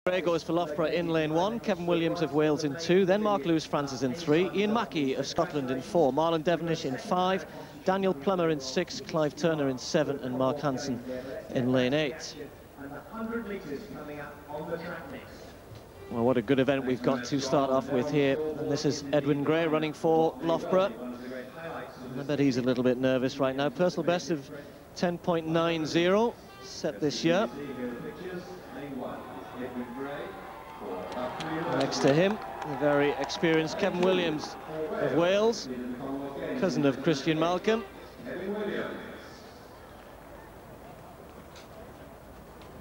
Gray goes for Loughborough in lane 1, Kevin Williams of Wales in 2, then Mark Lewis Francis in 3, Ian Mackey of Scotland in 4, Marlon Devonish in 5, Daniel Plummer in 6, Clive Turner in 7, and Mark Hansen in lane 8. Well, what a good event we've got to start off with here. And this is Edwin Gray running for Loughborough. I bet he's a little bit nervous right now. Personal best of 10.90 set this year. Next to him, the very experienced Kevin Williams of Wales, cousin of Christian Malcolm.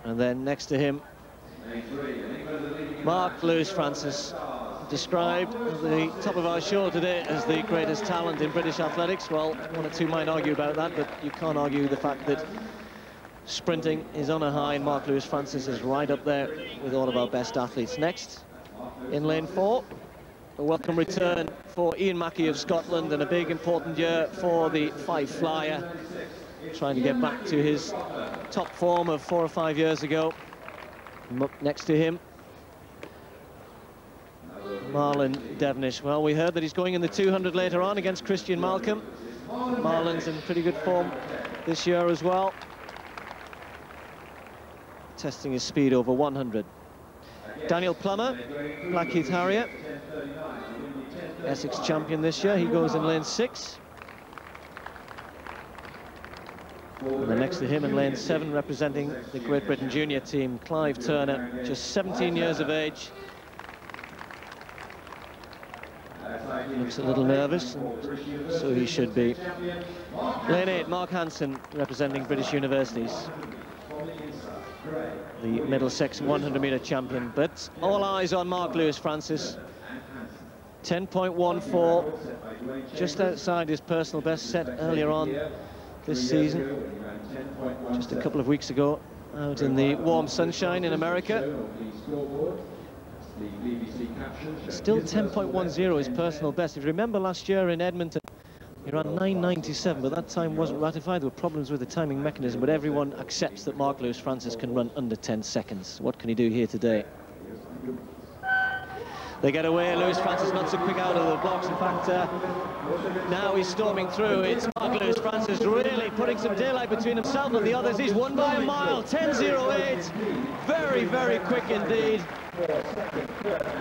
And then next to him, Mark Lewis Francis, described at the top of our show today as the greatest talent in British athletics. Well, one or two might argue about that, but you can't argue the fact that sprinting is on a high, and Mark Lewis Francis is right up there with all of our best athletes. Next, in lane 4, a welcome return for Ian Mackey of Scotland, and a big important year for the Fife Flyer, trying to get back to his top form of 4 or 5 years ago. Next to him, Marlon Devonish. Well, we heard that he's going in the 200 later on against Christian Malcolm. Marlon's in pretty good form this year as well, testing his speed over 100. Daniel Plummer, Blackheath Harrier, Essex champion this year. He goes in lane 6. And then next to him in lane 7, representing the Great Britain junior team, Clive Turner, just 17 years of age. Looks a little nervous, and so he should be. Lane 8, Mark Hansen, representing British Universities, the Middlesex 100-metre champion. But all eyes on Mark Lewis Francis. 10.14, just outside his personal best set earlier on this season, just a couple of weeks ago, out in the warm sunshine in America. Still 10.10 is personal best. If you remember last year in Edmonton, he ran 9.97, but that time wasn't ratified. There were problems with the timing mechanism, but everyone accepts that Mark Lewis Francis can run under 10 seconds. What can he do here today? They get away. Lewis Francis not so quick out of the blocks. In fact, now he's storming through. It's Mark Lewis Francis really putting some daylight between himself and the others. He's won by a mile, 10.08. Very, very quick indeed.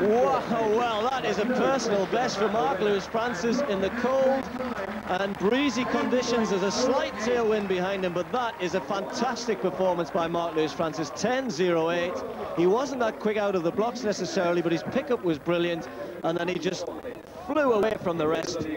Wow, well, that is a personal best for Mark Lewis Francis in the cold and breezy conditions. There's a slight tailwind behind him, but that is a fantastic performance by Mark Lewis Francis, 10.08. He wasn't that quick out of the blocks necessarily, but his pickup was brilliant, and then he just flew away from the rest.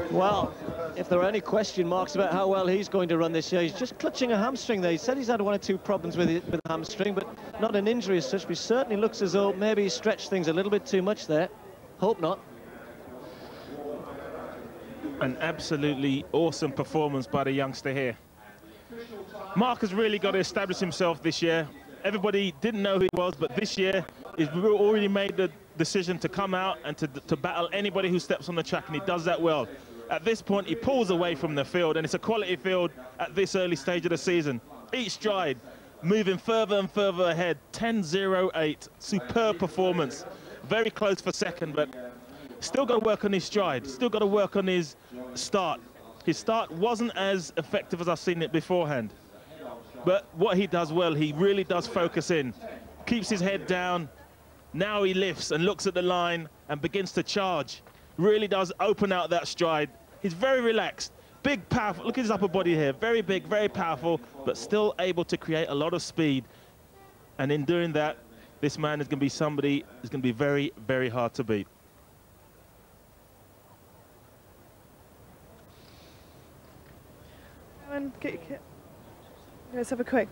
Well, if there are any question marks about how well he's going to run this year, he's just clutching a hamstring there. He said he's had 1 or 2 problems with the hamstring, but not an injury as such. But he certainly looks as though maybe he stretched things a little bit too much there. Hope not. An absolutely awesome performance by the youngster here. Mark has really got to establish himself this year. Everybody didn't know who he was, but this year he's already made the decision to come out and to battle anybody who steps on the track, and he does that well. At this point, he pulls away from the field, and it's a quality field at this early stage of the season. Each stride moving further and further ahead. 10.08, superb performance. Very close for second, but still got to work on his stride. Still got to work on his start. His start wasn't as effective as I've seen it beforehand. But what he does well, he really does focus in. Keeps his head down. Now he lifts and looks at the line and begins to charge. Really does open out that stride. He's very relaxed, big, powerful. Look at his upper body here. Very big, very powerful, but still able to create a lot of speed. And in doing that, this man is going to be somebody who's going to be very, very hard to beat. Let's have a quick.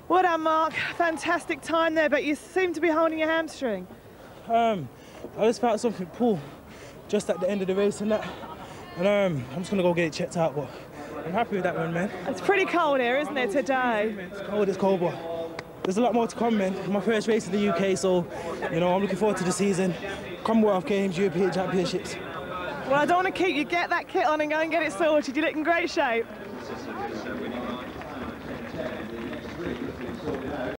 Well done, Mark. Fantastic time there, but you seem to be holding your hamstring. I just felt something pull just at the end of the race and that. And I'm just going to go get it checked out, but I'm happy with that one, man. It's pretty cold here, isn't it, today? It's cold, but there's a lot more to come, man. My first race in the UK, so, you know, I'm looking forward to the season. Commonwealth Games, European Championships. Well, I don't want to keep you. Get that kit on and go and get it sorted. You look in great shape.